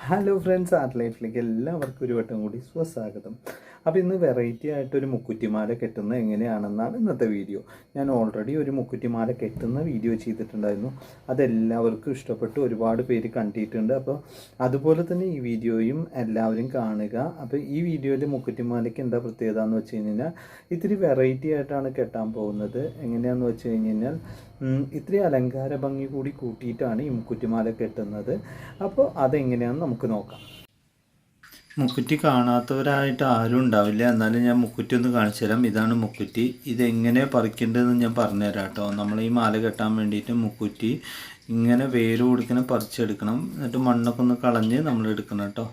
Hello friends, art ലൈഫിലേക്ക് എല്ലാവർക്കും ഒരു വട്ടം കൂടി സ്വസ്വാഗതം. അപ്പോൾ ഇന്ന് വെറൈറ്റി ആയിട്ടൊരു മുക്കുറ്റിമാല കെട്ടുന്നത് എങ്ങനെയാണെന്നാണ് ഇന്നത്തെ വീഡിയോ. ഞാൻ ഓൾറെഡി ഒരു മുക്കുറ്റിമാല കെട്ടുന്ന വീഡിയോ ചെയ്തിട്ടുണ്ടായിരുന്നു. അതെല്ലാവർക്കും ഇഷ്ടപ്പെട്ടു, ഒരുപാട് പേര് കണ്ടിട്ടുണ്ട്. അപ്പോൾ അതുപോലെ തന്നെ ഈ വീഡിയോയും എല്ലാവരും കാണുക. അപ്പോൾ ഈ വീഡിയോയിൽ മുക്കുറ്റിമാലയ്ക്ക് എന്താ പ്രത്യേകത എന്ന് വെച്ച് കഴിഞ്ഞാൽ ഇത്തിരി വെറൈറ്റി ആയിട്ടാണ് കെട്ടാൻ പോകുന്നത്. എങ്ങനെയാണെന്ന് വെച്ച് കഴിഞ്ഞാൽ ഇത്തിരി അലങ്കാര ഭംഗി കൂടി കൂട്ടിയിട്ടാണ് ഈ മുക്കുറ്റിമാല കെട്ടുന്നത്. അപ്പോൾ അതെങ്ങനെയാണെന്ന് നമുക്ക് നോക്കാം. മുക്കുറ്റി കാണാത്തവരായിട്ട് ആരും ഉണ്ടാവില്ല, എന്നാലും ഞാൻ മുക്കുറ്റി ഒന്ന് കാണിച്ചു തരാം. ഇതാണ് മുക്കുറ്റി. ഇതെങ്ങനെ പറിക്കേണ്ടതെന്ന് ഞാൻ പറഞ്ഞുതരാം കേട്ടോ. നമ്മൾ ഈ മാല കെട്ടാൻ വേണ്ടിയിട്ട് മുക്കുറ്റി ഇങ്ങനെ വേര് കൊടുക്കണം, പറിച്ചെടുക്കണം. എന്നിട്ട് മണ്ണൊക്കെ ഒന്ന് കളഞ്ഞ് നമ്മൾ എടുക്കണം കേട്ടോ.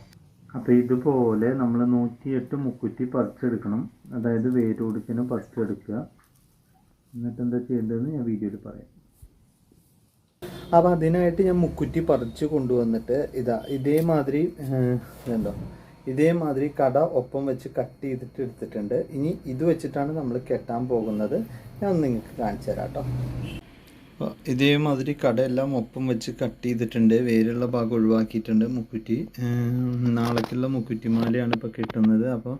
അപ്പോൾ ഇതുപോലെ നമ്മൾ 108 മുക്കുറ്റി പറിച്ചെടുക്കണം. അതായത് വേര് കൊടുക്കണം, പറിച്ചെടുക്കുക. എന്നിട്ട് എന്താ ചെയ്യേണ്ടതെന്ന് ഞാൻ വീഡിയോയിൽ പറയാം. അപ്പോൾ അതിനായിട്ട് ഞാൻ മുക്കുറ്റി പറിച്ച് കൊണ്ടുവന്നിട്ട് ഇതേമാതിരി കട ഒപ്പം വെച്ച് കട്ട് ചെയ്തിട്ട് എടുത്തിട്ടുണ്ട്. ഇനി ഇത് വെച്ചിട്ടാണ് നമ്മൾ കെട്ടാൻ പോകുന്നത്. ഞാൻ നിങ്ങൾക്ക് കാണിച്ചു തരാം കേട്ടോ. അപ്പോൾ ഇതേമാതിരി കടയെല്ലാം ഒപ്പം വെച്ച് കട്ട് ചെയ്തിട്ടുണ്ട്. വേരുള്ള ഭാഗം ഒഴിവാക്കിയിട്ടുണ്ട്. മുക്കുറ്റി നാളേക്കുള്ള മുക്കുറ്റിമാലയാണ് ഇപ്പോൾ കിട്ടുന്നത്. അപ്പോൾ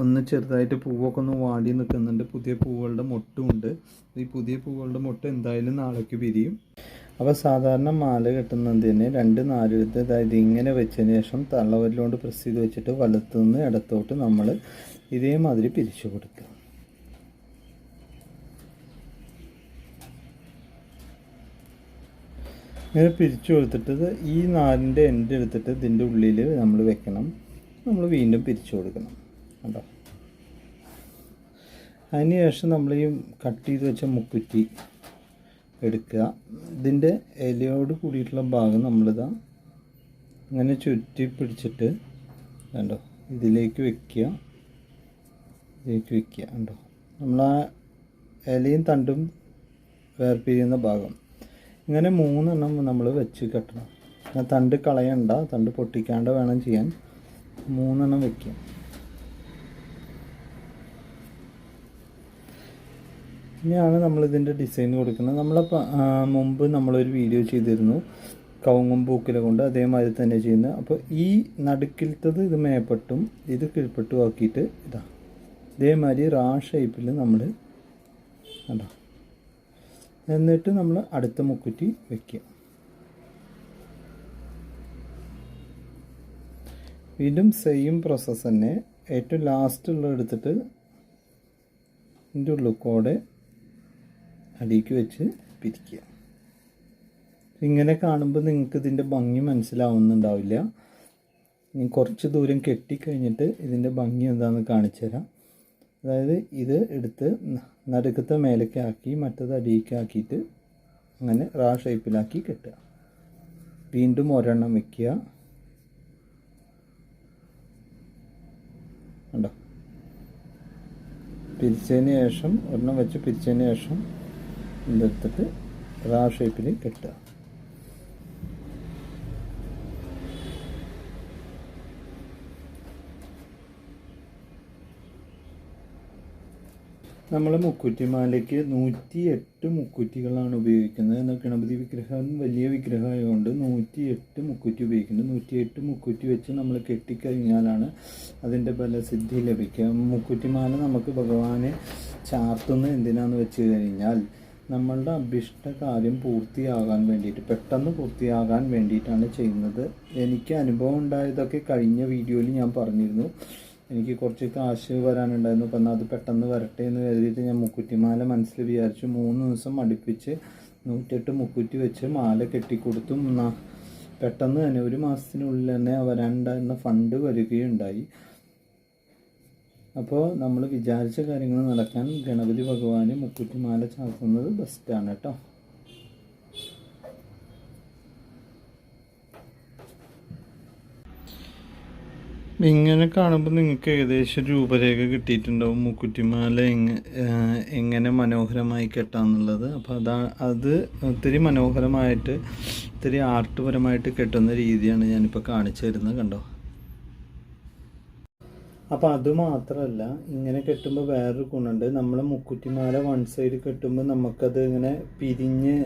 ഒന്ന് ചെറുതായിട്ട് പൂവൊക്കെ ഒന്ന് വാടി നിൽക്കുന്നുണ്ട്. പുതിയ പൂവുകളുടെ മൊട്ടുമുണ്ട്. ഈ പുതിയ പൂവുകളുടെ മൊട്ട് എന്തായാലും നാളേക്ക് പിരിയും. അപ്പോൾ സാധാരണ മാല കെട്ടുന്നതിന് 2 നാലെഴുത്ത്, അതായത് ഇങ്ങനെ വെച്ചതിന് ശേഷം തള്ളവരിലോണ്ട് പ്രസ് ചെയ്ത് വെച്ചിട്ട് വലത്തുനിന്ന് ഇടത്തോട്ട് നമ്മൾ ഇതേമാതിരി പിരിച്ചു കൊടുക്കുക. ഇങ്ങനെ പിരിച്ചു കൊടുത്തിട്ട് ഈ 4ൻ്റെ എൻഡ് എടുത്തിട്ട് ഇതിൻ്റെ ഉള്ളിൽ നമ്മൾ വെക്കണം. നമ്മൾ വീണ്ടും പിരിച്ചു കൊടുക്കണം കേട്ടോ. അതിന് ശേഷം നമ്മൾ ഈ കട്ട് ചെയ്ത് വെച്ച മുക്കുറ്റി എടുക്കുക. ഇതിൻ്റെ ഇലയോട് കൂടിയിട്ടുള്ള ഭാഗം നമ്മളിതാ ഇങ്ങനെ ചുറ്റി പിടിച്ചിട്ട് കണ്ടോ ഇതിലേക്ക് വെക്കുക. കണ്ടോ നമ്മൾ ആ ഇലയും തണ്ടും വേർപിരിയുന്ന ഭാഗം ഇങ്ങനെ 3 എണ്ണം നമ്മൾ വെച്ച് കെട്ടണം. തണ്ട് കളയണ്ട, തണ്ട് പൊട്ടിക്കാണ്ട് വേണം ചെയ്യാൻ. 3 എണ്ണം വെക്കുക. ഇനിയാണ് നമ്മളിതിൻ്റെ ഡിസൈൻ കൊടുക്കുന്നത്. മുമ്പ് നമ്മളൊരു വീഡിയോ ചെയ്തിരുന്നു കവുങ്ങും പൂക്കില കൊണ്ട്, അതേമാതിരി തന്നെ ചെയ്യുന്നത്. അപ്പോൾ ഈ നടുക്കിലത്തത് ഇത് മേപ്പെട്ടും ഇത് കീഴ്പ്പെട്ടും ആക്കിയിട്ട് ഇതേമാതിരി ഷേപ്പിൽ നമ്മൾ കണ്ടോ. എന്നിട്ട് നമ്മൾ അടുത്ത മുക്കുറ്റി വയ്ക്കുക. വീണ്ടും സെയിം പ്രോസസ്സ് തന്നെ. ഏറ്റവും ലാസ്റ്റുള്ള എടുത്തിട്ട് ഇതിൻ്റെ ഉള്ളിൽക്കൂടെ അടിക്ക് വെച്ച് പിരിക്കുക. ഇങ്ങനെ കാണുമ്പോൾ നിങ്ങൾക്ക് ഇതിൻ്റെ ഭംഗി മനസ്സിലാവുന്നുണ്ടാവില്ല. ഇനി കുറച്ച് ദൂരം കെട്ടിക്കഴിഞ്ഞിട്ട് ഇതിൻ്റെ ഭംഗി എന്താണെന്ന് കാണിച്ചു തരാം. അതായത് ഇത് എടുത്ത് നടുക്കത്തെ മേലേക്ക് ആക്കി മറ്റത് അടിയിലേക്കാക്കിയിട്ട് അങ്ങനെ ഷേപ്പിലാക്കി കെട്ടുക. വീണ്ടും ഒരെണ്ണം വയ്ക്കുക. കണ്ടോ, പിരിച്ചതിന് ശേഷം ഒരെണ്ണം വെച്ച് പിരിച്ചതിന് ശേഷം ഇതെടുത്തിട്ട് ഷേപ്പിൽ കെട്ടുക. നമ്മൾ മുക്കുറ്റിമാലയ്ക്ക് 108 മുക്കുറ്റികളാണ് ഉപയോഗിക്കുന്നത്. എന്നാൽ ഗണപതി വിഗ്രഹം വലിയ വിഗ്രഹമായതുകൊണ്ട് 108 മുക്കുറ്റി ഉപയോഗിക്കുന്നത്. 108 മുക്കുറ്റി വെച്ച് നമ്മൾ കെട്ടിക്കഴിഞ്ഞാലാണ് അതിൻ്റെ ഫലസിദ്ധി ലഭിക്കുക. മുക്കുറ്റിമാല നമുക്ക് ഭഗവാനെ ചാർത്തുന്നത് എന്തിനാന്ന് വെച്ച് കഴിഞ്ഞാൽ നമ്മളുടെ അഭിഷ്ട കാര്യം പൂർത്തിയാകാൻ വേണ്ടിയിട്ട്, പെട്ടെന്ന് പൂർത്തിയാകാൻ വേണ്ടിയിട്ടാണ് ചെയ്യുന്നത്. എനിക്ക് അനുഭവം ഉണ്ടായതൊക്കെ കഴിഞ്ഞ വീഡിയോയിൽ ഞാൻ പറഞ്ഞിരുന്നു. എനിക്ക് കുറച്ച് കാശ് വരാനുണ്ടായിരുന്നു. അപ്പം അത് പെട്ടെന്ന് വരട്ടെ എന്ന് കരുതിയിട്ട് ഞാൻ മുക്കുറ്റിമാല മനസ്സിൽ വിചാരിച്ചു 3 ദിവസം അടുപ്പിച്ച് 108 മുക്കുറ്റി വെച്ച് മാല കെട്ടിക്കൊടുത്തു. പെട്ടെന്ന് തന്നെ 1 മാസത്തിനുള്ളിൽ തന്നെ വരാനുണ്ടായിരുന്ന ഫണ്ട് വരികയുണ്ടായി. അപ്പോൾ നമ്മൾ വിചാരിച്ച കാര്യങ്ങൾ നടക്കാൻ ഗണപതി ഭഗവാന് മുക്കുറ്റിമാല ചാർത്തുന്നത് ബെസ്റ്റാണ് കേട്ടോ. ഇങ്ങനെ കാണുമ്പോൾ നിങ്ങൾക്ക് ഏകദേശം രൂപരേഖ കിട്ടിയിട്ടുണ്ടാവും മുക്കുറ്റിമാല എങ്ങനെ മനോഹരമായി കെട്ടാന്നുള്ളത്. അപ്പോൾ അത് ഒത്തിരി മനോഹരമായിട്ട് ഒത്തിരി ആർട്ട്പരമായിട്ട് കെട്ടുന്ന രീതിയാണ് ഞാനിപ്പോൾ കാണിച്ചു തരുന്നത്. കണ്ടോ. അപ്പോൾ അതുമാത്രമല്ല, ഇങ്ങനെ കെട്ടുമ്പോൾ വേറൊരു ഗുണമുണ്ട്. നമ്മൾ മുക്കുറ്റിമാല 1 സൈഡ് കെട്ടുമ്പോൾ നമുക്കത് ഇങ്ങനെ പിരിഞ്ഞ്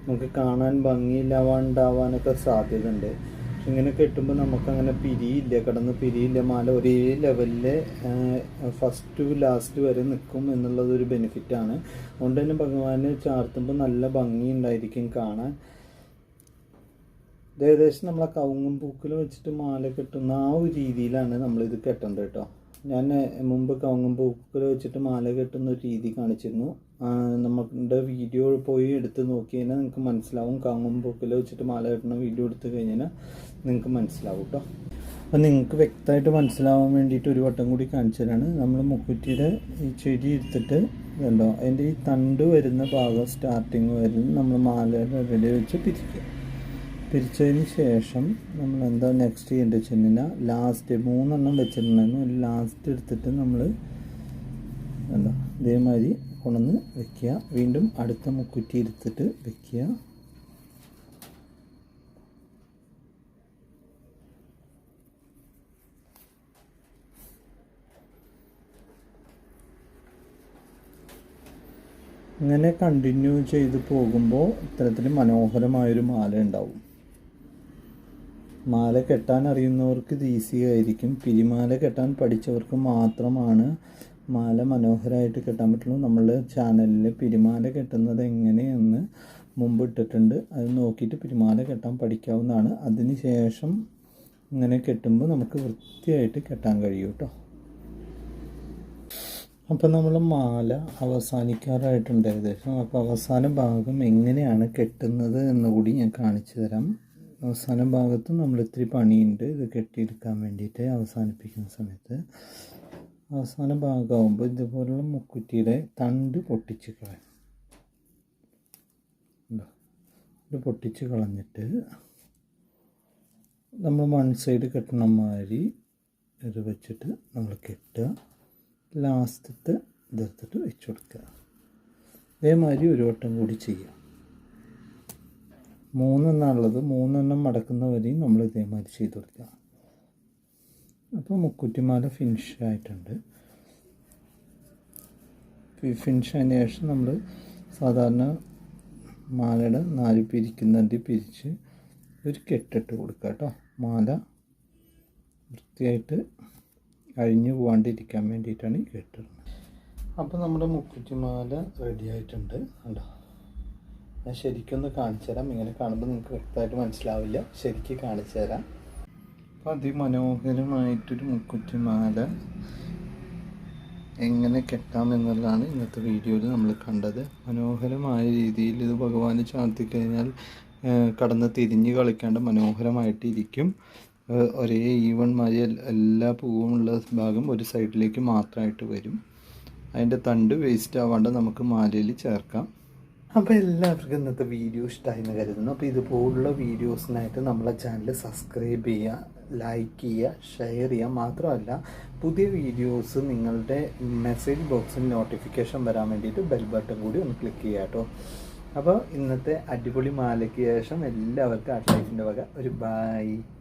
നമുക്ക് കാണാൻ ഭംഗിയില്ലാണ്ടാവാനൊക്കെ സാധ്യത ഉണ്ട്. ഇങ്ങനെ കെട്ടുമ്പോൾ നമുക്കങ്ങനെ പിരിയില്ല, കിടന്ന് പിരിയില്ല. മാല ഒരേ ലെവലിൽ ഫസ്റ്റ് ടു ലാസ്റ്റ് വരെ നിൽക്കും എന്നുള്ളതൊരു ബെനിഫിറ്റാണ്. അതുകൊണ്ട് തന്നെ ഭഗവാന് ചാർത്തുമ്പോൾ നല്ല ഭംഗിയുണ്ടായിരിക്കും കാണാൻ. ഏകദേശം നമ്മളെ കവുങ്ങും പൂക്കിൽ വെച്ചിട്ട് മാല കെട്ടുന്ന ആ ഒരു രീതിയിലാണ് നമ്മളിത് കെട്ടേണ്ടത് കേട്ടോ. ഞാൻ മുമ്പ് കവുങ്ങും പൂക്കിൽ വെച്ചിട്ട് മാല കെട്ടുന്ന ഒരു രീതി കാണിച്ചിരുന്നു. നമ്മുടെ വീഡിയോ പോയി എടുത്ത് നോക്കി കഴിഞ്ഞാൽ നിങ്ങൾക്ക് മനസ്സിലാവും. കവുങ്ങും പൂക്കിൽ വെച്ചിട്ട് മാല കെട്ടുന്ന വീഡിയോ എടുത്തു കഴിഞ്ഞാൽ നിങ്ങൾക്ക് മനസ്സിലാവും കേട്ടോ. അപ്പം നിങ്ങൾക്ക് വ്യക്തമായിട്ട് മനസ്സിലാവാൻ വേണ്ടിയിട്ട് ഒരു വട്ടം കൂടി കാണിച്ചു തരാണ്. നമ്മൾ മുക്കുറ്റിയുടെ ഈ ചെടി എടുത്തിട്ട് കണ്ടോ, അതിൻ്റെ ഈ തണ്ട് വരുന്ന ഭാഗം സ്റ്റാർട്ടിങ് വരുന്ന നമ്മൾ മാലയുടെ ഇടയിൽ വെച്ച് പിരിക്കുക. പിരിച്ചതിന് ശേഷം നമ്മൾ എന്താ നെക്സ്റ്റ് ചെയ്യേണ്ടത് വെച്ച് കഴിഞ്ഞാൽ ലാസ്റ്റ് 3 എണ്ണം വെച്ചിട്ടുണ്ടായിരുന്നു. ലാസ്റ്റ് എടുത്തിട്ട് നമ്മൾ എന്താ ഇതേമാതിരി കൊണ്ടുവന്ന് വെക്കുക. വീണ്ടും അടുത്ത മുക്കുറ്റി എടുത്തിട്ട് വെക്കുക. ഇങ്ങനെ കണ്ടിന്യൂ ചെയ്ത് പോകുമ്പോൾ ഇത്തരത്തിൽ മനോഹരമായൊരു മാല ഉണ്ടാവും. മാല കെട്ടാൻ അറിയുന്നവർക്ക് ഇത് ഈസി ആയിരിക്കും. പിരിമാല കെട്ടാൻ പഠിച്ചവർക്ക് മാത്രമാണ് മാല മനോഹരമായിട്ട് കെട്ടാൻ പറ്റുള്ളൂ. നമ്മളുടെ ചാനലിൽ പിരിമാല കെട്ടുന്നത് എങ്ങനെയെന്ന് മുമ്പ് ഇട്ടിട്ടുണ്ട്. അത് നോക്കിയിട്ട് പിരിമാല കെട്ടാൻ പഠിക്കാവുന്നതാണ്. അതിന് ശേഷം ഇങ്ങനെ കെട്ടുമ്പോൾ നമുക്ക് വൃത്തിയായിട്ട് കെട്ടാൻ കഴിയും കേട്ടോ. അപ്പം നമ്മൾ മാല അവസാനിക്കാറായിട്ടുണ്ട് ഏകദേശം. അപ്പോൾ അവസാന ഭാഗം എങ്ങനെയാണ് കെട്ടുന്നത് എന്നുകൂടി ഞാൻ കാണിച്ചു തരാം. അവസാന ഭാഗത്ത് നമ്മൾ ഇത്തിരി പണിയുണ്ട് ഇത് കെട്ടിയെടുക്കാൻ വേണ്ടിയിട്ട്. അവസാനിപ്പിക്കുന്ന സമയത്ത് അവസാന ഭാഗമാകുമ്പോൾ ഇതുപോലുള്ള മുക്കുറ്റിയുടെ തണ്ട് പൊട്ടിച്ച് കളയും. ഇത് പൊട്ടിച്ച് കളഞ്ഞിട്ട് നമ്മൾ 1 സൈഡ് കെട്ടണ മാതിരി ഇത് വെച്ചിട്ട് നമ്മൾ കെട്ടുക. ലാസ്റ്റത്തെ ഇതെടുത്തിട്ട് വെച്ച് കൊടുക്കുക. ഇതേമാതിരി ഒരു വട്ടം കൂടി ചെയ്യുക. 3 എണ്ണമുള്ളത് 3 എണ്ണം മടക്കുന്നവരെയും നമ്മൾ ഇതേമാതിരി ചെയ്ത് കൊടുക്കുക. അപ്പോൾ മുക്കുറ്റിമാല ഫിനിഷ് ആയിട്ടുണ്ട്. ഫിനിഷ് ആയതിന് ശേഷം നമ്മൾ സാധാരണ മാലയുടെ 4 പിരിക്കുന്നുണ്ട് പിരിച്ച് ഒരു കെട്ടിട്ട് കൊടുക്കുക കേട്ടോ. മാല വൃത്തിയായിട്ട് അഴിഞ്ഞു പോകാണ്ടിരിക്കാൻ വേണ്ടിയിട്ടാണ് ഈ കെട്ടുന്നത്. അപ്പോൾ നമ്മുടെ മുക്കുറ്റിമാല റെഡി ആയിട്ടുണ്ട് കണ്ടോ. ഞാൻ ശരിക്കൊന്ന് കാണിച്ചു തരാം. ഇങ്ങനെ കാണുമ്പോൾ നിങ്ങൾക്ക് വ്യക്തമായിട്ട് മനസ്സിലാവില്ല. ശരിക്കും കാണിച്ചു തരാം. അപ്പോൾ അതിമനോഹരമായിട്ടൊരു മുക്കുറ്റിമാല എങ്ങനെ കെട്ടാമെന്നുള്ളതാണ് ഇന്നത്തെ വീഡിയോയിൽ നമ്മൾ കണ്ടത്. മനോഹരമായ രീതിയിൽ ഇത് ഭഗവാന് ചാർത്തിക്കഴിഞ്ഞാൽ കടന്ന് തിരിഞ്ഞ് കളിക്കാണ്ട് മനോഹരമായിട്ടിരിക്കും. ഒരേ ഈവൺ മാതിരി എല്ലാ പൂവുമുള്ള ഭാഗം ഒരു സൈഡിലേക്ക് മാത്രമായിട്ട് വരും. അതിൻ്റെ തണ്ട് വേസ്റ്റ് ആവാണ്ട് നമുക്ക് മാലയിൽ ചേർക്കാം. അപ്പോൾ എല്ലാവർക്കും ഇന്നത്തെ വീഡിയോ ഇഷ്ടമായി എന്ന് കരുതുന്നു. അപ്പോൾ ഇതുപോലുള്ള വീഡിയോസിനായിട്ട് നമ്മളെ ചാനൽ സബ്സ്ക്രൈബ് ചെയ്യുക, ലൈക്ക് ചെയ്യുക, ഷെയർ ചെയ്യുക. മാത്രമല്ല പുതിയ വീഡിയോസ് നിങ്ങളുടെ മെസ്സേജ് ബോക്സിൽ നോട്ടിഫിക്കേഷൻ വരാൻ വേണ്ടിയിട്ട് ബെൽ ബട്ടൺ കൂടി ഒന്ന് ക്ലിക്ക് ചെയ്യുക കേട്ടോ. അപ്പോൾ ഇന്നത്തെ അടിപൊളി മാലയ്ക്ക് ശേഷം എല്ലാവർക്കും ആർട്ട് ലൈഫിൻ്റെ വക ഒരു ബൈ.